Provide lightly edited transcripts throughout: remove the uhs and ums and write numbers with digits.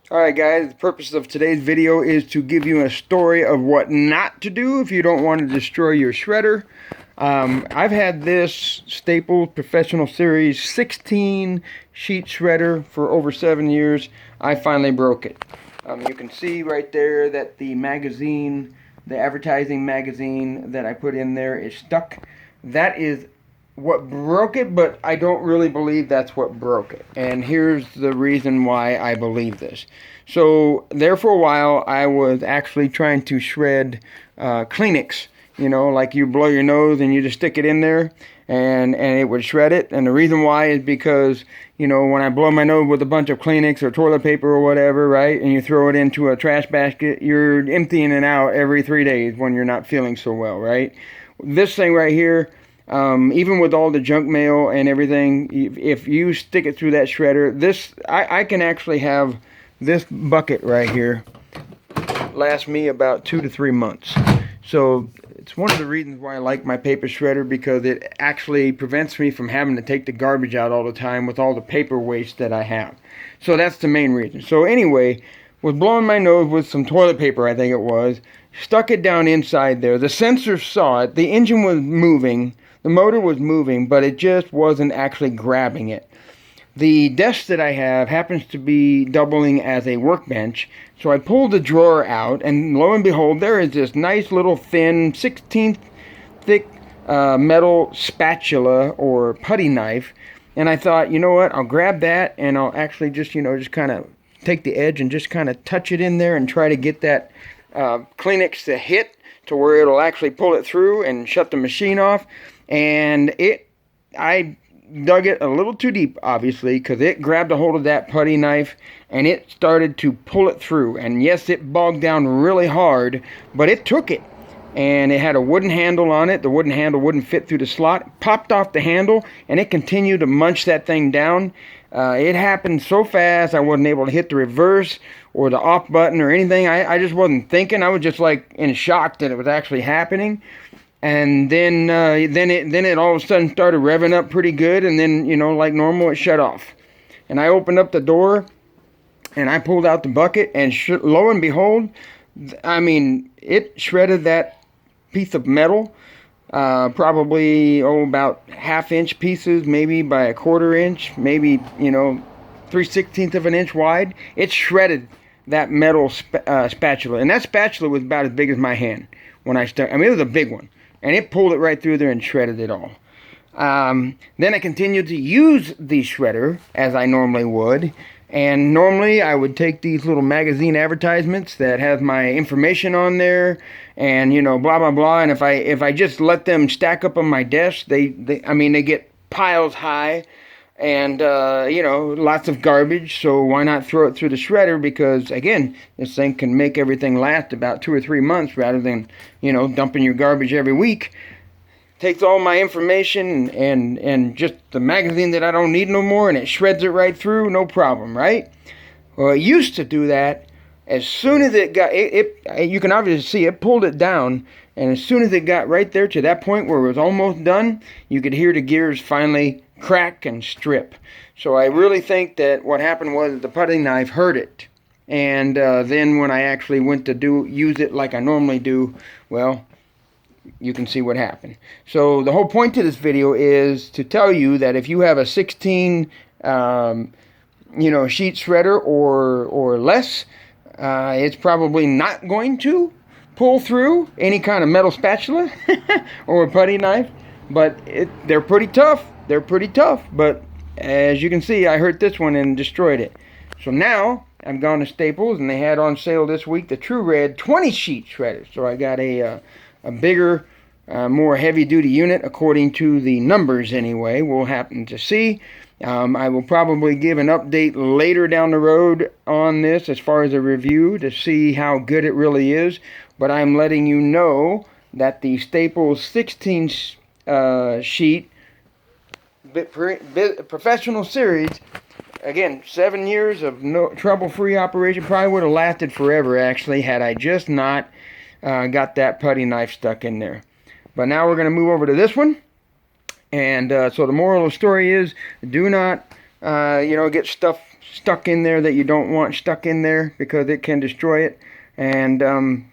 Alright guys, the purpose of today's video is to give you a story of what not to do if you don't want to destroy your shredder. I've had this Staples Professional Series 16 sheet shredder for over 7 years. I finally broke it. You can see right there that the magazine, the advertising magazine that I put in there is stuck. That is what broke it, but I don't really believe that's what broke it. And here's the reason why I believe this. So there for a while, I was actually trying to shred Kleenex. You know, like you blow your nose and you just stick it in there and it would shred it. And the reason why is because, you know, when I blow my nose with a bunch of Kleenex or toilet paper or whatever, right, and you throw it into a trash basket, you're emptying it out every 3 days when you're not feeling so well, right? This thing right here, even with all the junk mail and everything, if you stick it through that shredder, I can actually have this bucket right here last me about 2 to 3 months. So it's one of the reasons why I like my paper shredder, because it actually prevents me from having to take the garbage out all the time with all the paper waste that I have. So that's the main reason. So anyway, was blowing my nose with some toilet paper, I think it was, stuck it down inside there. The sensor saw it. The engine was moving. The motor was moving, but it just wasn't actually grabbing it. The desk that I have happens to be doubling as a workbench, so I pulled the drawer out, and lo and behold, there is this nice little thin 16th thick metal spatula or putty knife, and I thought, you know what, I'll grab that and I'll actually just, you know, just kind of take the edge and just kind of touch it in there and try to get that Kleenex to hit to where it'll actually pull it through and shut the machine off. And I dug it a little too deep, obviously, because it grabbed a hold of that putty knife and it started to pull it through. And yes, it bogged down really hard, but it took it. And it had a wooden handle on it. The wooden handle wouldn't fit through the slot. Popped off the handle, and it continued to munch that thing down. It happened so fast, I wasn't able to hit the reverse or the off button or anything. I just wasn't thinking. I was just like in shock that it was actually happening. And then it all of a sudden started revving up pretty good, and then, you know, like normal, it shut off. And I opened up the door, and I pulled out the bucket, and lo and behold, I mean, it shredded that piece of metal, probably, about 1/2 inch pieces, maybe by a 1/4 inch, maybe, you know, 3/16 of an inch wide. It shredded that metal spatula, and that spatula was about as big as my hand when I started. I mean, it was a big one. And it pulled it right through there and shredded it all. Then I continued to use the shredder as I normally would. And normally I would take these little magazine advertisements that have my information on there and, you know, blah, blah, blah. And if I just let them stack up on my desk, they get piles high and, you know, lots of garbage. So why not throw it through the shredder? Because, again, this thing can make everything last about 2 or 3 months rather than, you know, dumping your garbage every week. Takes all my information and just the magazine that I don't need no more, and it shreds it right through, no problem, right? Well, it used to do that. As soon as it got, you can obviously see it pulled it down, and as soon as it got right there to that point where it was almost done, you could hear the gears finally crack and strip. So I really think that what happened was the putty knife hurt it. And then when I actually went to use it like I normally do, well, you can see what happened. So the whole point to this video is to tell you that if you have a 16 you know, sheet shredder or less, it's probably not going to pull through any kind of metal spatula or a putty knife, but they're pretty tough. They're pretty tough, but as you can see, I hurt this one and destroyed it. So now I've gone to Staples, and they had on sale this week the True Red 20 sheet shredder. So I got a bigger, more heavy-duty unit, according to the numbers anyway. We'll happen to see. I will probably give an update later down the road on this as far as a review to see how good it really is. But I'm letting you know that the Staples 16 sheet Professional Series, again, 7 years of no trouble-free operation, probably would have lasted forever, actually, had I just not got that putty knife stuck in there. But now we're going to move over to this one. And so the moral of the story is, do not, you know, get stuff stuck in there that you don't want stuck in there, because it can destroy it. And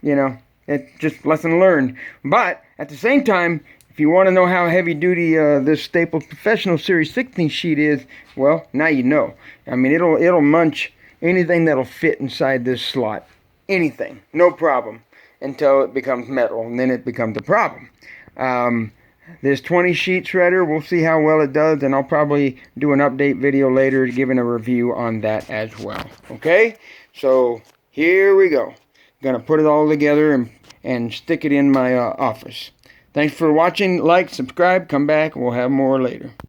you know, it's just lesson learned. But at the same time, if you want to know how heavy duty this Staples Professional Series 16 sheet is, well, now you know. I mean, it'll munch anything that'll fit inside this slot. Anything, no problem, until it becomes metal, and then it becomes a problem. This 20 sheet shredder, we'll see how well it does, and I'll probably do an update video later giving a review on that as well. Okay, so here we go. Gonna put it all together and stick it in my office. Thanks for watching. Like, subscribe, come back, and we'll have more later.